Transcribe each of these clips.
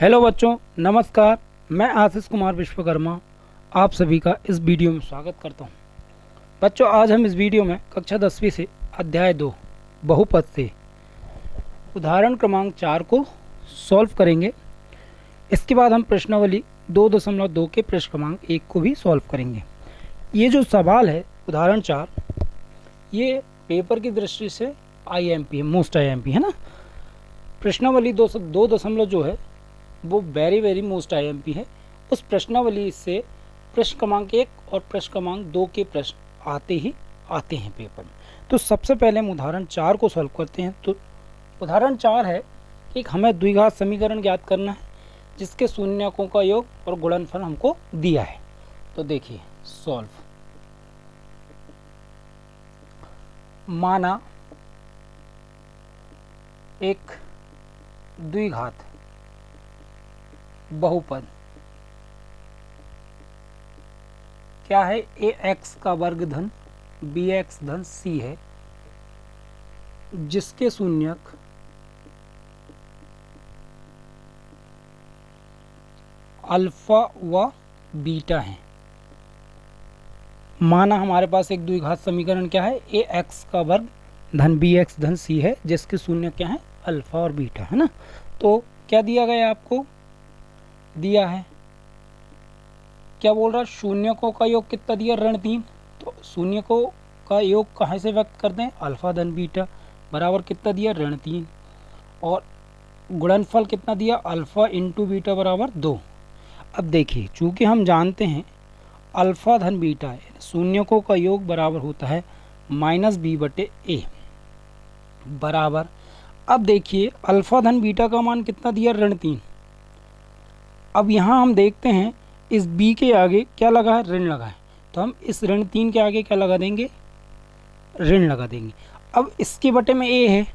Hello बच्चों, नमस्कार। मैं आशीष कुमार विश्वकर्मा आप सभी का इस वीडियो में स्वागत करता हूं। बच्चों, आज हम इस वीडियो में कक्षा 10वीं से अध्याय 2 बहुपद से उदाहरण क्रमांक 4 को सॉल्व करेंगे। इसके बाद हम प्रश्नावली 2.2 के प्रश्न क्रमांक 1 को भी सॉल्व करेंगे। ये जो सवाल है उदाहरण 4, ये पेपर की दृष्टि से IMP है, मोस्ट IMP है ना। प्रश्नावली 2 जो है वो वेरी मोस्ट IMP है। उस प्रश्नावली से प्रश्न क्रमांक 1 और प्रश्न क्रमांक 2 के प्रश्न आते हैं पेपर में। तो सबसे पहले हम उदाहरण 4 को सॉल्व करते हैं। तो उदाहरण 4 है, एक हमें द्विघात समीकरण ज्ञात करना है जिसके शून्यकों का योग और गुणनफल हमको दिया है। तो देखिए सॉल्व। माना एक द्विघात बहुपद क्या है, ax का वर्ग धन bx धन c है, जिसके शून्यक अल्फा व बीटा हैं। माना हमारे पास एक द्विघात समीकरण क्या है, ax का वर्ग धन bx धन c है, जिसके शून्य क्या है, अल्फा और बीटा है ना। तो क्या दिया गया, आपको दिया है, क्या बोल रहा है, शून्यकों का योग कितना दिया, ऋण 3। तो शून्यकों का योग कहाँ से व्यक्त करते हैं, अल्फा धन बीटा बराबर कितना दिया, ऋण 3। और गुणनफल कितना दिया, अल्फा इंटू बीटा बराबर 2। अब देखिए, चूंकि हम जानते हैं अल्फा धन बीटा है, शून्यकों का योग बराबर होता है -b/a बराबर। अब देखिए अल्फा धन बीटा का मान कितना दिया, ऋण 3। अब यहाँ हम देखते हैं इस b के आगे क्या लगा है, ऋण लगा है। तो हम इस ऋण 3 के आगे क्या लगा देंगे, ऋण लगा देंगे। अब इसके बटे में a है,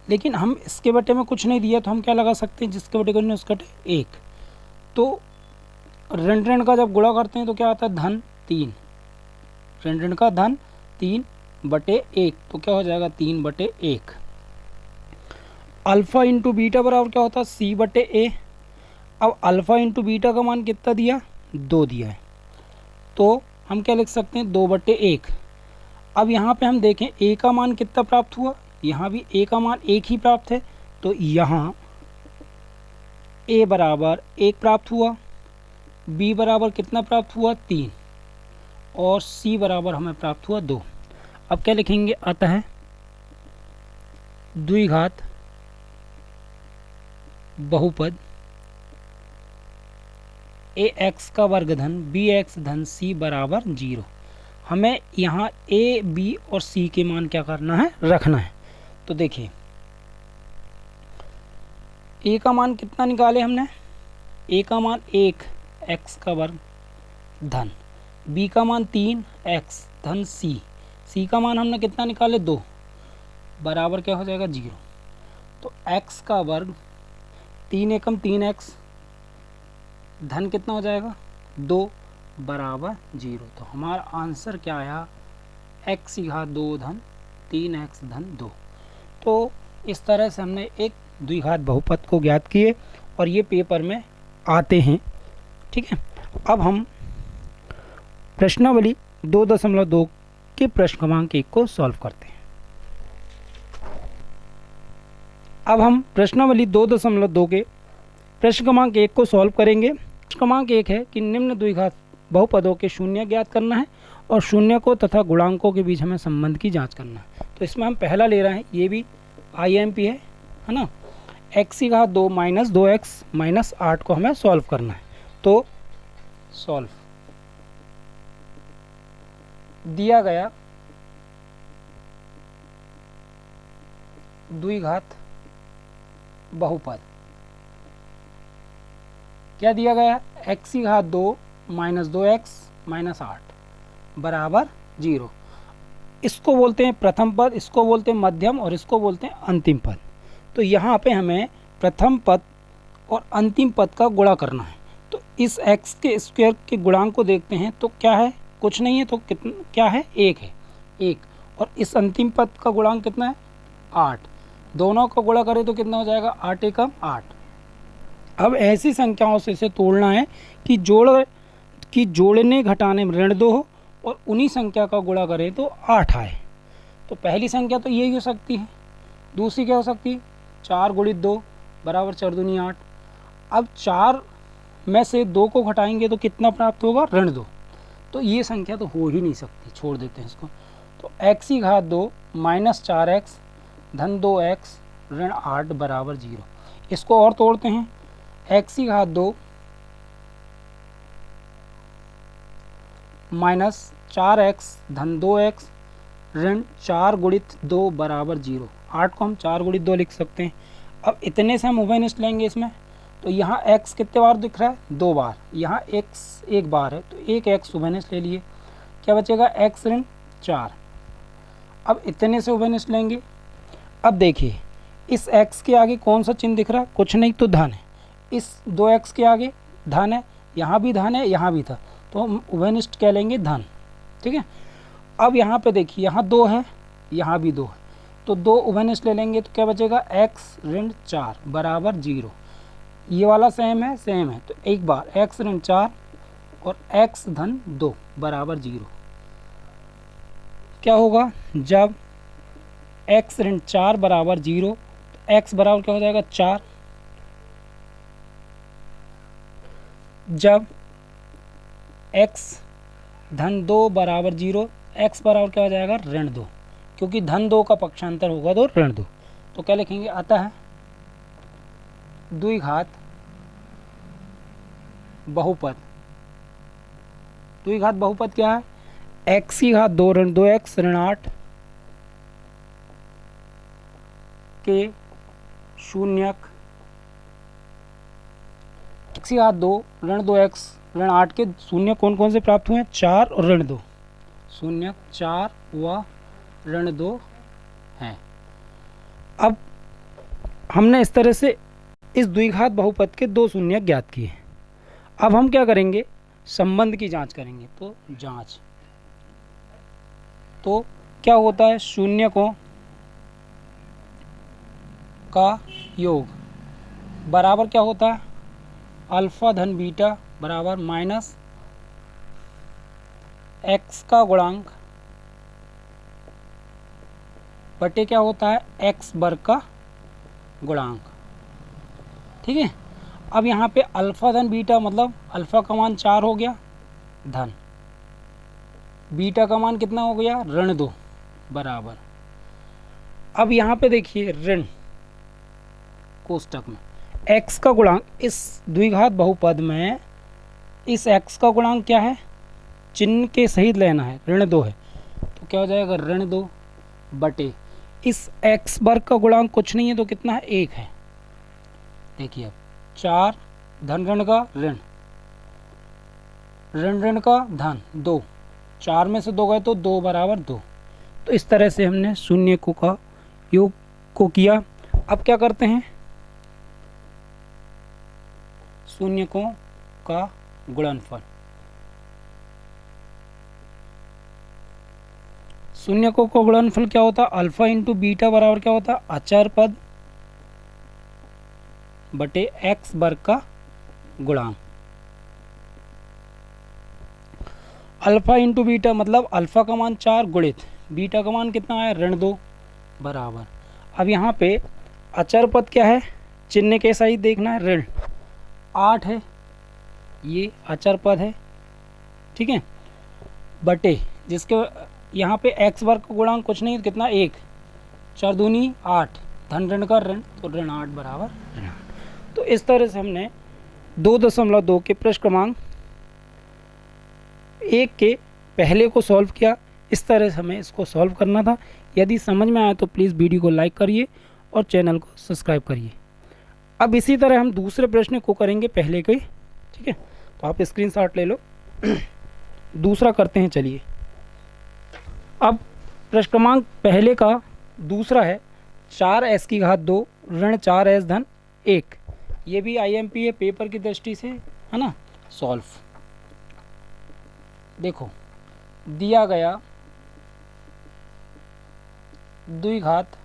लेकिन हम इसके बटे में कुछ नहीं दिया, तो हम क्या लगा सकते हैं, जिसके बटे को नहीं उसका बटे 1। तो ऋण ऋण का जब गुणा करते हैं तो क्या आता है, धन 3। ऋण ऋण का धन 3/1, तो क्या हो जाएगा 3/1। अल्फा इंटू बीटा बराबर क्या होता है, c/a। अब अल्फा इंटू बीटा का मान कितना दिया, 2 दिया है, तो हम क्या लिख सकते हैं, 2/1। अब यहाँ पे हम देखें a का मान कितना प्राप्त हुआ, यहाँ भी a का मान 1 ही प्राप्त है। तो यहाँ a बराबर 1 प्राप्त हुआ, b बराबर कितना प्राप्त हुआ, 3, और c बराबर हमें प्राप्त हुआ 2। अब क्या लिखेंगे, अतः द्विघात बहुपद ax का वर्ग धन bx धन c बराबर 0। हमें यहाँ a, b और c के मान क्या करना है, रखना है। तो देखिए a का मान कितना निकाले हमने, a का मान 1 x का वर्ग धन b का मान 3 x धन c का मान हमने कितना निकाले, 2 बराबर क्या हो जाएगा, 0। तो x का वर्ग 3 एकम 3x धन कितना हो जाएगा, 2 बराबर 0। तो हमारा आंसर क्या आया, x घात 2 धन 3x धन 2। तो इस तरह से हमने एक द्विघात बहुपद को ज्ञात किए और ये पेपर में आते हैं, ठीक है। अब हम प्रश्नावली 2.2 के प्रश्न क्रमांक 1 को सॉल्व करते हैं। अब हम प्रश्नावली 2.2 के प्रश्न क्रमांक 1 को सॉल्व करेंगे। प्रश्न क्रमांक 1 है कि निम्न द्विघात बहुपदों के शून्य ज्ञात करना है और शून्यकों तथा गुणांकों के बीच हमें संबंध की जांच करना है। तो इसमें हम पहला ले रहे हैं, ये भी IMP है ना। x घात 2 - 2x - 8 को हमें सॉल्व करना है। तो सॉल्व दिया गया द्विघात बहुपद क्या दिया गया, x घात 2 - 2x - 8 बराबर 0। इसको बोलते हैं प्रथम पद, इसको बोलते हैं मध्यम और इसको बोलते हैं अंतिम पद। तो यहाँ पे हमें प्रथम पद और अंतिम पद का गुणा करना है। तो इस x के स्क्वायर के गुणांक को देखते हैं तो क्या है, कुछ नहीं है, तो कितना क्या है, 1 है, 1। और इस अंतिम पद का गुणांक कितना है, 8। दोनों का गुणा करें तो कितना हो जाएगा, 8 एकम 8। अब ऐसी संख्याओं से इसे तोड़ना है कि जोड़ने घटाने में ऋण 2 हो और उन्हीं संख्या का गुणा करें तो 8 आए। तो पहली संख्या तो यही हो सकती है। दूसरी क्या हो सकती है, 4 गुणित 2 बराबर 4 दूनी 8। अब 4 में से 2 को घटाएंगे तो कितना प्राप्त होगा, ऋण 2। तो ये संख्या तो हो ही नहीं सकती, छोड़ देते हैं इसको। तो x की घात 2 माइनस 4x धन 2x ऋण 8 बराबर 0। इसको और तोड़ते हैं, x की घात 2 माइनस 4x धन 2x ऋण 4 गुणित 2 बराबर 0। 8 को हम 4 गुणित 2 लिख सकते हैं। अब इतने से हम उभयनिष्ठ लेंगे इसमें, तो यहाँ x कितने बार दिख रहा है, 2 बार। यहाँ x एक बार है तो एक x उभयनिष्ठ ले लिए, क्या बचेगा, x ऋण 4। अब इतने से उभयनिष्ठ लेंगे। अब देखिए इस x के आगे कौन सा चिन्ह दिख रहा है, कुछ नहीं तो धन है। इस 2x के आगे धन है, यहाँ भी धन है, यहाँ भी था, तो हम उभयनिष्ठ क्या लेंगे, धन। ठीक है। अब यहाँ पे देखिए यहाँ 2 है, यहाँ भी 2 है, तो 2 उभयनिष्ठ ले लेंगे तो क्या बचेगा, x ऋण 4 बराबर 0। ये वाला सेम है, तो एक बार x ऋण 4 और x धन 2 बराबर 0। क्या होगा, जब x ऋण 4 बराबर 0 तो x बराबर क्या हो जाएगा, 4। जब x धन 2 बराबर 0, x बराबर क्या हो जाएगा, ऋण 2, क्योंकि धन 2 का पक्षांतर होगा तो ऋण 2। तो क्या लिखेंगे, अतः द्विघात बहुपद, द्विघात बहुपद क्या है, x की घात 2 ऋण 2x ऋण 8 के शून्यक, x की घात 2 ऋण 2x ऋण 8 के शून्य कौन कौन से प्राप्त हुए हैं, 4 और ऋण 2। शून्य 4 व ऋण 2 हैं। अब हमने इस तरह से इस द्विघात बहुपद के 2 शून्य ज्ञात किए। अब हम क्या करेंगे, संबंध की जांच करेंगे। तो जांच, तो क्या होता है, शून्य को का योग बराबर क्या होता है, अल्फा धन बीटा बराबर माइनस x का गुणांक बटे क्या होता है, x वर्ग का गुणांक। ठीक है। अब यहाँ पे अल्फा धन बीटा मतलब अल्फा का मान 4 हो गया, धन बीटा का मान कितना हो गया, ऋण 2 बराबर। अब यहाँ पे देखिए ऋण कोष्टक में x का गुणांक, इस द्विघात बहुपद में इस x का गुणांक क्या है, चिन्ह के सहित लेना है, ऋण 2 है, तो क्या हो जाएगा, ऋण 2 बटे इस x वर्ग का गुणांक कुछ नहीं है तो कितना है, 1 है। देखिए अब 4 धन ऋण का ऋण, ऋण ऋण का धन 2, 4 में से 2 गए तो 2 बराबर 2। तो इस तरह से हमने शून्य को का योग को किया। अब क्या करते हैं, शून्य को का गुणनफल, शून्य को का गुणनफल क्या होता है, अल्फा इंटू बीटा बराबर क्या होता है, अचर पद बटे एक्स वर्ग का गुणांक। अल्फा इंटू बीटा मतलब अल्फा का मान 4 गुणित बीटा का मान कितना है, ऋण 2 बराबर। अब यहाँ पे अचर पद क्या है, चिन्ह के सहित देखना है, ऋण 8 है, ये अचर पद है। ठीक है, बटे जिसके यहाँ पे x वर्ग का गुणांक कुछ नहीं, कितना 1, 4 दूनी 8, धन ऋण का ऋण, तो ऋण 8 बराबर ऋण 8। तो इस तरह से हमने 2.2 के प्रश्न क्रमांक 1 के पहले को सॉल्व किया। इस तरह से हमें इसको सॉल्व करना था। यदि समझ में आया तो प्लीज़ वीडियो को लाइक करिए और चैनल को सब्सक्राइब करिए। अब इसी तरह हम दूसरे प्रश्न को करेंगे पहले के। ठीक है, तो आप स्क्रीनशॉट ले लो। दूसरा करते हैं, चलिए। अब प्रश्न क्रमांक पहले का दूसरा है 4s की घात 2 ऋण 4s धन 1। ये भी IMP पेपर की दृष्टि से है ना सॉल्व। देखो दिया गया द्विघात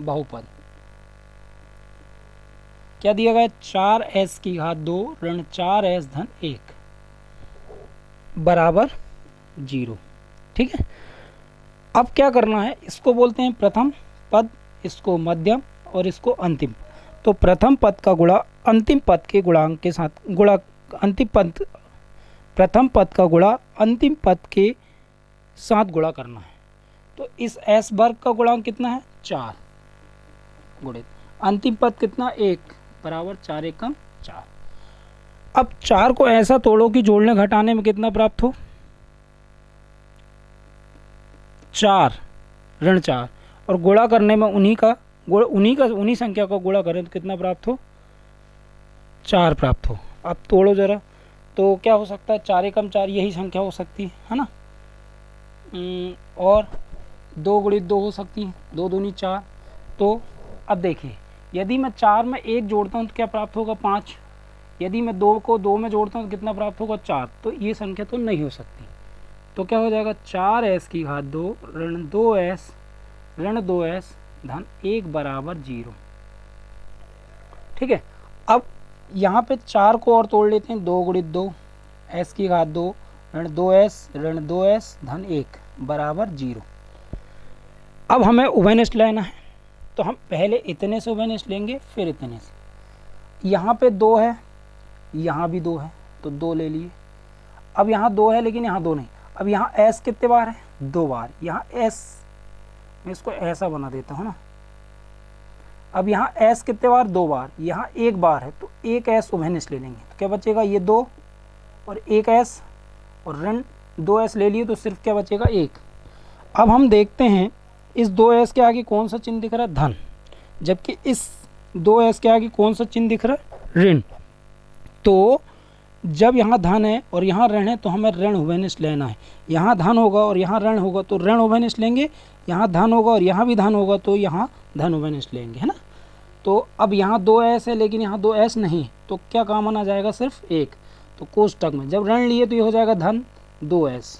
बहुपद क्या दिया गया, 4s की घात 2 ऋण 4s धन 1 बराबर 0। ठीक है, अब क्या करना है, इसको बोलते हैं प्रथम पद, इसको मध्यम और इसको अंतिम। तो प्रथम पद का गुणा अंतिम पद के गुणांक के साथ गुणा, अंतिम पद प्रथम पद का गुणा अंतिम पद के साथ गुणा करना है। तो इस s वर्ग का गुणांक कितना है, 4 गुणित अंतिम पद कितना, 1 बराबर 4 एकम 4। अब 4 को ऐसा तोड़ो कि जोड़ने घटाने में कितना प्राप्त हो, 4 ऋण 4, और गुणा करने में उन्हीं संख्या को गुणा करें तो कितना प्राप्त हो, 4 प्राप्त हो। अब तोड़ो जरा, तो क्या हो सकता है, 4 एकम 4 यही संख्या हो सकती है ना, और 2 गुणित 2 हो सकती है, 2 दूनी 4। तो अब देखिए, यदि मैं 4 में 1 जोड़ता हूँ तो क्या प्राप्त होगा, 5। यदि मैं 2 को 2 में जोड़ता हूँ तो कितना प्राप्त होगा, 4। तो ये संख्या तो नहीं हो सकती। तो क्या हो जाएगा, 4s की घात 2 ऋण 2s धन 1 बराबर 0। ठीक है, अब यहाँ पे 4 को और तोड़ लेते हैं, 2 गुणित 2 s की घात 2 ऋण 2s धन 1 बराबर 0। अब हमें उभयनिष्ठ लेना है, तो हम पहले इतने से उभयनिष्ठ लेंगे, फिर इतने से। यहाँ पे 2 है, यहाँ भी 2 है, तो 2 ले लिए। अब यहाँ 2 है लेकिन यहाँ 2 नहीं। अब यहाँ s कितने बार है, 2 बार। यहाँ s, मैं इसको ऐसा बना देता हूँ ना। अब यहाँ s कितने बार, 2 बार। यहाँ 1 बार है, तो 1 s उभयनिष्ठ ले लेंगे, तो क्या बचेगा, ये 2 और 1 s, और ऋण 2s ले लिए तो सिर्फ क्या बचेगा, 1। अब हम देखते हैं इस 2s के आगे कौन सा चिन्ह दिख रहा है, धन, जबकि इस 2s के आगे कौन सा चिन्ह दिख रहा है, ऋण। तो जब यहाँ धन है और यहाँ ऋण है तो हमें ऋण उभयनिष्ठ लेना है। यहाँ धन होगा और यहाँ ऋण होगा तो ऋण उभयनिष्ठ लेंगे, यहाँ धन होगा और यहाँ भी धन होगा तो यहाँ धन उभयनिष्ठ लेंगे, है ना। तो अब यहाँ 2s है लेकिन यहाँ 2s नहीं, तो क्या कॉमन आ जाएगा, सिर्फ 1। तो कोष्टक में जब ऋण लिए तो ये हो जाएगा धन 2s,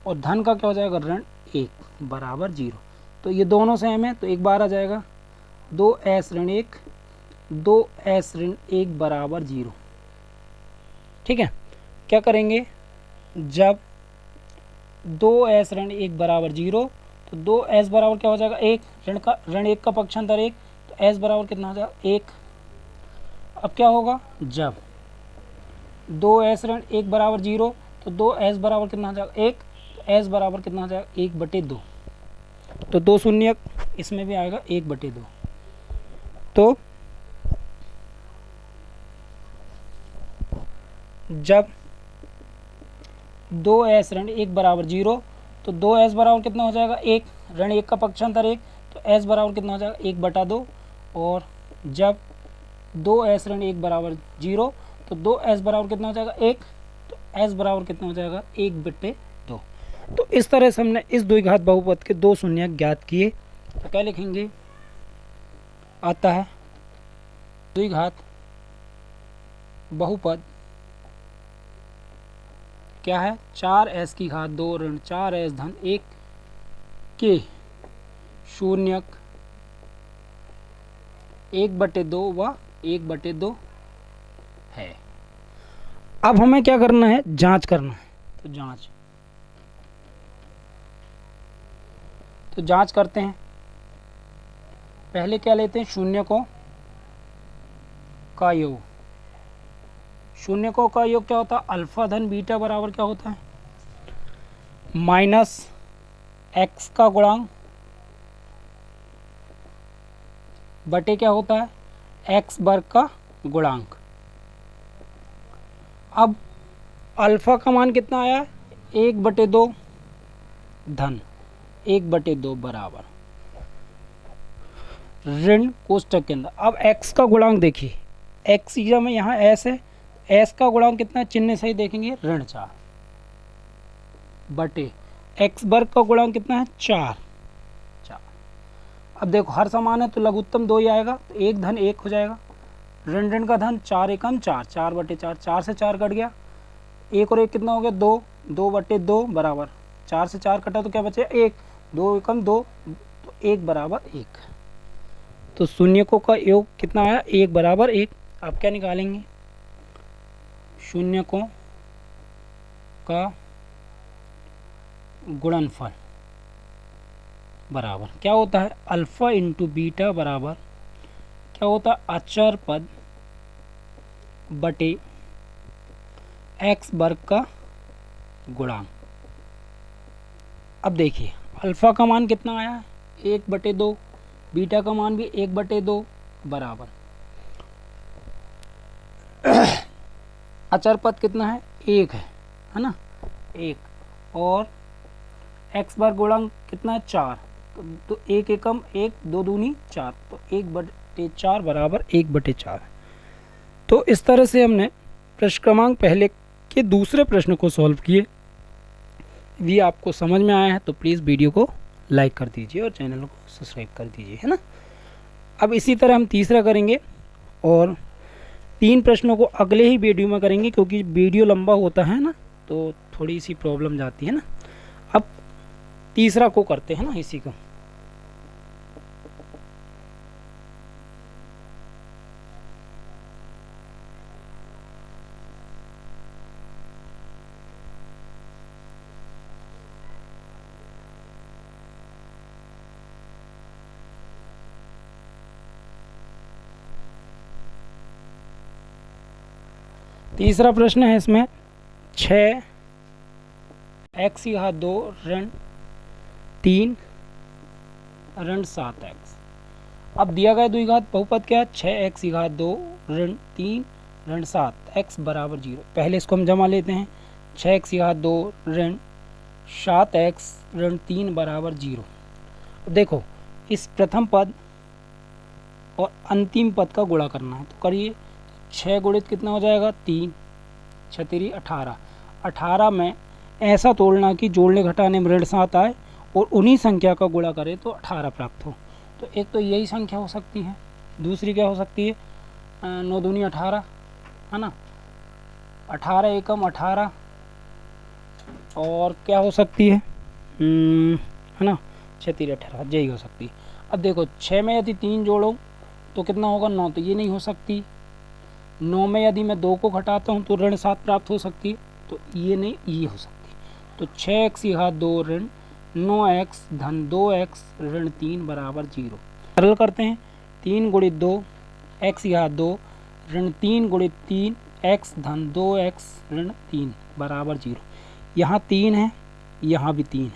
और धन का क्या हो जाएगा, ऋण 1 बराबर 0। तो ये दोनों सेम है, तो एक बार आ जाएगा 2s ऋण 1, 2s ऋण 1 बराबर 0। ठीक है, क्या करेंगे, जब 2s ऋण 1 बराबर 0, तो 2s बराबर क्या हो जाएगा, 1, ऋण 1 का पक्षांतर 1, तो s बराबर कितना हो जाएगा, 1। अब क्या होगा, जब 2s ऋण 1 बराबर 0, तो 2s बराबर कितना हो जाएगा, 1, तो s बराबर कितना हो जाएगा, 1/2। तो 2 शून्य इसमें भी आएगा, 1/2। तो जब 2s ऋण 1 बराबर 0, तो 2s बराबर कितना हो जाएगा, 1, ऋण 1 का पक्षांतर 1, तो s बराबर कितना हो जाएगा, 1/2। और जब 2s ऋण 1 बराबर 0, तो 2s बराबर कितना हो जाएगा, 1, तो s बराबर कितना हो जाएगा, 1/2। तो इस तरह से हमने इस द्विघात बहुपद के 2 शून्यक ज्ञात किए। तो क्या लिखेंगे, आता है द्विघात बहुपद क्या है, 4s की घात 2 ऋण 4s धन 1 के शून्यक 1/2 व 1/2 है। अब हमें क्या करना है, जांच करना है। तो जांच करते हैं। पहले क्या लेते हैं, शून्यकों का योग। शून्यकों का योग क्या होता है, अल्फा धन बीटा बराबर क्या होता है, माइनस x का गुणांक बटे क्या होता है, x वर्ग का गुणांक। अब अल्फा का मान कितना आया, 1/2 धन 1/2 बराबर ऋण कोष्टक के अंदर। अब x का गुणांक देखिए, x में यहाँ s है, s का गुणांक कितना है, चिन्ह से ही देखेंगे, ऋण 4 बटे x वर्ग का गुणांक कितना है, 4। अब देखो हर समान है तो लघुत्तम 2 ही आएगा, तो 1 धन 1 हो जाएगा, ऋण का धन 4 एकम 4, 4/4, 4 से 4 कट गया, 1 और 1 कितना हो गया, 2, 2/2 बराबर 4 से 4 कटा तो क्या बचे, 1, 2 एकम 2, तो 1 बराबर 1। तो शून्यकों का योग कितना आया, 1 बराबर 1। अब क्या निकालेंगे, शून्यकों का गुणनफल बराबर क्या होता है, अल्फा इंटू बीटा बराबर क्या होता है, अचर पद बटे एक्स वर्ग का गुणांक। अब देखिए अल्फा का मान कितना आया है, 1/2, बीटा का मान भी 1/2 बराबर अचर पद कितना है, 1 है ना, 1, और एक्स बार गुणांक कितना है, 4, तो 1 एकम 1, 2 दूनी 4, तो 1/4 बराबर 1/4। तो इस तरह से हमने प्रश्न क्रमांक पहले के दूसरे प्रश्न को सॉल्व किए। यदि आपको समझ में आया है तो प्लीज़ वीडियो को लाइक कर दीजिए और चैनल को सब्सक्राइब कर दीजिए, है ना। अब इसी तरह हम तीसरा करेंगे और 3 प्रश्नों को अगले ही वीडियो में करेंगे, क्योंकि वीडियो लंबा होता है ना तो थोड़ी सी प्रॉब्लम जाती है ना। अब तीसरा को करते हैं ना इसी को। तीसरा प्रश्न है इसमें 6x की घात 2 ऋण 3 ऋण 7x। अब दिया गया द्विघात बहुपद क्या है, 6x की घात 2 ऋण 3 ऋण 7x बराबर 0। पहले इसको हम जमा लेते हैं, 6x की घात 2 ऋण 7x ऋण 3 बराबर 0। देखो इस प्रथम पद और अंतिम पद का गुणा करना है, तो करिए। 6 गुणित कितना हो जाएगा, 3, 6 3 18। 18 में ऐसा तोड़ना कि जोड़ने घटाने में ऋण 7 आए और उन्हीं संख्या का गुणा करें तो 18 प्राप्त हो। तो एक तो यही संख्या हो सकती है, दूसरी क्या हो सकती है, 9 दूनी 18 है ना, 18 एकम 18, और क्या हो सकती है ना, 6 3 18, यही हो सकती है। अब देखो 6 में यदि 3 जोड़ो तो कितना होगा, 9, तो ये नहीं हो सकती। 9 में यदि मैं 2 को घटाता हूँ तो ऋण 7 प्राप्त हो सकती है, तो ये नहीं, ये हो सकती है। तो 6x की घात 2 ऋण 9x धन 2x ऋण 3 बराबर 0। सरल करते हैं, 3 गुणित 2 x की घात 2 ऋण 3 गुणित 3 x धन 2x ऋण 3 बराबर 0। यहाँ 3 है, यहाँ भी 3 है,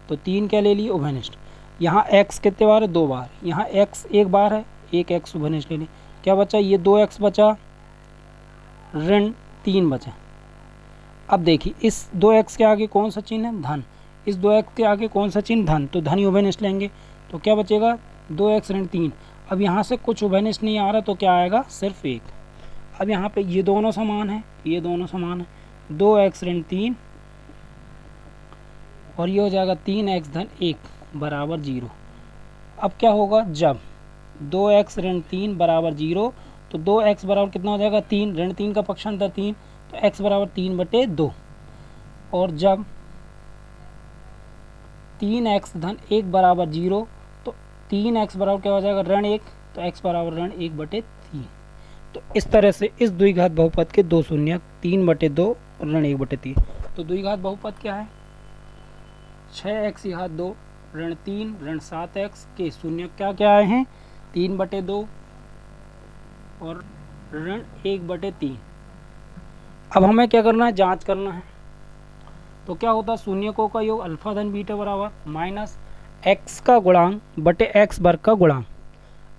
तो 3 क्या ले लिए, उभयनिष्ठ। यहाँ x कितने बार है, 2 बार, यहाँ x 1 बार है, 1 x उभयनिष्ठ ले लें। क्या बचा, ये 2x बचा, ऋण 3 बचा। अब देखिए इस 2x के आगे कौन सा चिन्ह है, धन, इस 2x के आगे कौन सा चिन्ह, धन, तो धन ही उभयनिष्ठ लेंगे, तो क्या बचेगा, 2x ऋण 3। अब यहाँ से कुछ उभयनिष्ठ नहीं आ रहा तो क्या आएगा, सिर्फ 1। अब यहाँ पे ये दोनों समान है, ये दोनों समान है, 2x ऋण 3 और ये हो जाएगा 3x धन 1 बराबर 0। अब क्या होगा, जब 2x ऋण 3 बराबर 0 तो 2x बराबर कितना हो जाएगा, 3, ऋण 3 का पक्षांतर 3, तो x बराबर 3/2। और जब 3x धन 1 बराबर 0 तो 3x बराबर क्या हो जाएगा, ऋण 1, तो x बराबर ऋण 1/3। तो इस तरह से इस द्विघात बहुपद के दो शून्य 3/2 और ऋण 1/3। तो द्विघात बहुपद क्या है, 6x की घात 2 ऋण 3 ऋण 7x के शून्य क्या क्या आए हैं, 3/2 और ऋण 1/3। अब हमें क्या करना है, जांच करना है। तो क्या होता है, शून्यकों का योग अल्फा धन बीटा बराबर माइनस एक्स का गुणांक बटे एक्स वर्ग का गुणांक।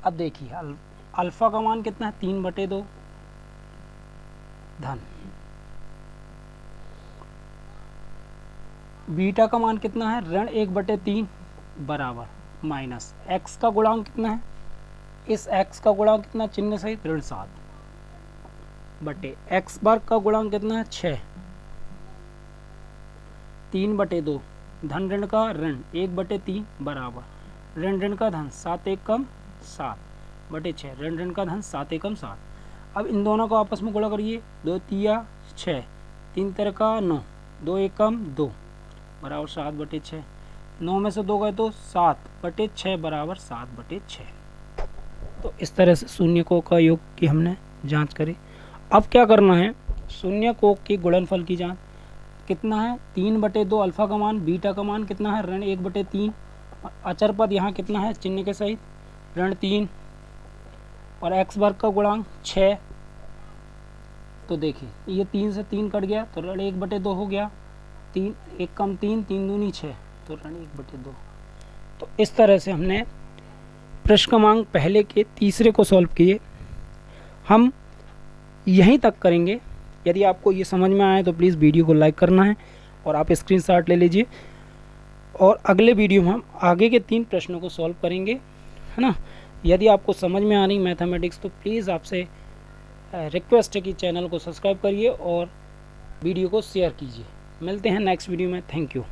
अब देखिए अल्फा का मान कितना है, 3/2 धन, बीटा का मान कितना है, ऋण 1/3 बराबर माइनस एक्स का गुणांक कितना है, इस x का गुणांक कितना, चिन्ह सहित ऋण 7 बटे एक्स वर्ग का गुणांक कितना है, 6, 3/2 धन ऋण का ऋण 1/3 बराबर ऋण ऋण का धन 7 एकम 7 बटे 6, ऋण ऋण का धन 7 एकम 7। अब इन दोनों को आपस में गुणा करिए, 2 तिया 6, 3 तेरह का 9, 2 एकम 2 बराबर 7/6। 9 में से 2 गए तो 7/6 बराबर 7/6। तो इस तरह से शून्यकों का योग की हमने जांच करें। अब क्या करना है, शून्य को के गुणनफल की जांच। कितना है 3/2 अल्फा का मान, बीटा का मान कितना है ऋण 1/3, अचर पद यहाँ कितना है चिन्ह के सहित ऋण 3, और x वर्ग का गुणांक 6। तो देखिए ये 3 से 3 कट गया तो ऋण 1/2 हो गया, 3 1 कम 3, 3 दूनी 6, तो ऋण 1/2। तो इस तरह से हमने प्रश्न क्रमांक पहले के तीसरे को सॉल्व किए। हम यहीं तक करेंगे। यदि आपको ये समझ में आए तो प्लीज़ वीडियो को लाइक करना है और आप स्क्रीनशॉट ले लीजिए, और अगले वीडियो में हम आगे के 3 प्रश्नों को सॉल्व करेंगे, है ना। यदि आपको समझ में आ रही मैथमेटिक्स तो प्लीज़ आपसे रिक्वेस्ट है कि चैनल को सब्सक्राइब करिए और वीडियो को शेयर कीजिए। मिलते हैं नेक्स्ट वीडियो में। Thank you.